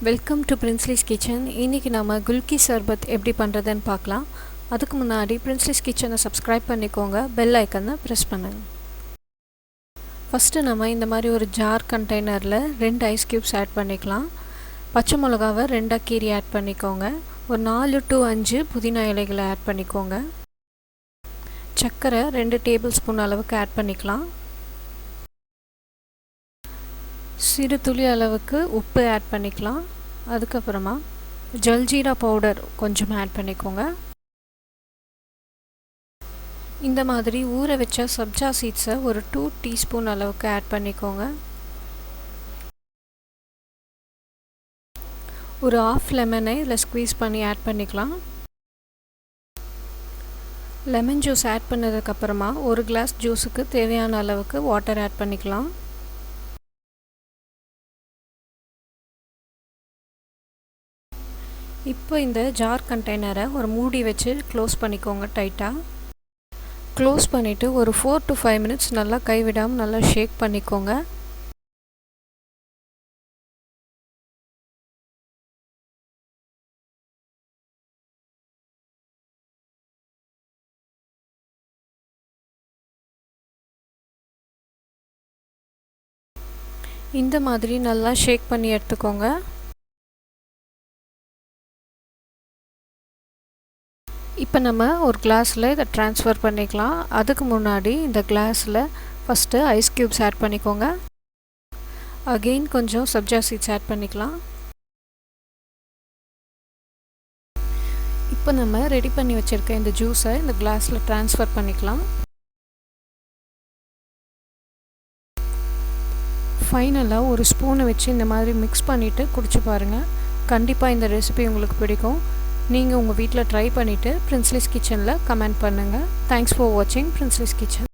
Welcome to பிரின்ஸ்லிஸ் kitchen. இன்றைக்கி நம்ம குல்கி சர்பத் எப்படி பண்ணுறதுன்னு பார்க்கலாம். அதுக்கு முன்னாடி பிரின்ஸ்லிஸ் கிச்சனை சப்ஸ்கிரைப் பண்ணிக்கோங்க, பெல் ஐக்கனை ப்ரெஸ் பண்ணுங்கள். ஃபஸ்ட்டு நம்ம இந்த மாதிரி ஒரு ஜார் கண்டெய்னரில் 2 ஐஸ் க்யூப்ஸ் ஆட் பண்ணிக்கலாம். பச்சை மிளகாவை 2 கீரி ஆட் பண்ணிக்கோங்க. ஒரு 4 to 5 புதினா இலைகளை ஆட் பண்ணிக்கோங்க. சர்க்கரை 2 டேபிள் ஸ்பூன் அளவுக்கு ஆட் பண்ணிக்கலாம். சிறு துளி அளவுக்கு உப்பு ஆட் பண்ணிக்கலாம். அதுக்கப்புறமா ஜல்ஜீரா பவுடர் கொஞ்சம் ஆட் பண்ணிக்கோங்க. இந்த மாதிரி ஊற வச்ச சப்ஜா சீட்ஸை ஒரு 2 டீஸ்பூன் அளவுக்கு ஆட் பண்ணிக்கோங்க. ஒரு ½ லெமனை இதில் ஸ்க்வீஸ் பண்ணி ஆட் பண்ணிக்கலாம். லெமன் ஜூஸ் ஆட் பண்ணதுக்கப்புறமா ஒரு கிளாஸ் ஜூஸுக்கு தேவையான அளவுக்கு வாட்டர் ஆட் பண்ணிக்கலாம். இப்போ இந்த ஜார் கண்டெய்னரை ஒரு மூடி வச்சு க்ளோஸ் பண்ணிக்கோங்க டைட்டாக. க்ளோஸ் பண்ணிவிட்டு ஒரு 4 to 5 minutes நல்லா கைவிடாமல் நல்லா ஷேக் பண்ணிக்கோங்க. இந்த மாதிரி நல்லா ஷேக் பண்ணி எடுத்துக்கோங்க. இப்போ நம்ம ஒரு கிளாஸில் இதை ட்ரான்ஸ்ஃபர் பண்ணிக்கலாம். அதுக்கு முன்னாடி இந்த கிளாஸில் ஃபஸ்ட்டு ஐஸ் க்யூப்ஸ் ஆட் பண்ணிக்கோங்க. அகெயின் கொஞ்சம் சப்ஜா சீட்ஸ் ஆட் பண்ணிக்கலாம். இப்போ நம்ம ரெடி பண்ணி வச்சுருக்க இந்த ஜூஸை இந்த கிளாஸில் ட்ரான்ஸ்ஃபர் பண்ணிக்கலாம். ஃபைனலாக ஒரு ஸ்பூனை வச்சு இந்த மாதிரி மிக்ஸ் பண்ணிவிட்டு குடிச்சு பாருங்கள். கண்டிப்பாக இந்த ரெசிபி உங்களுக்கு பிடிக்கும். நீங்கள் உங்கள் வீட்டில் ட்ரை பண்ணிவிட்டு பிரின்ஸ்லிஸ் கிச்சனில் கமெண்ட் பண்ணுங்கள். தேங்க்ஸ் ஃபார் வாட்சிங் பிரின்ஸ்லிஸ் கிச்சன்.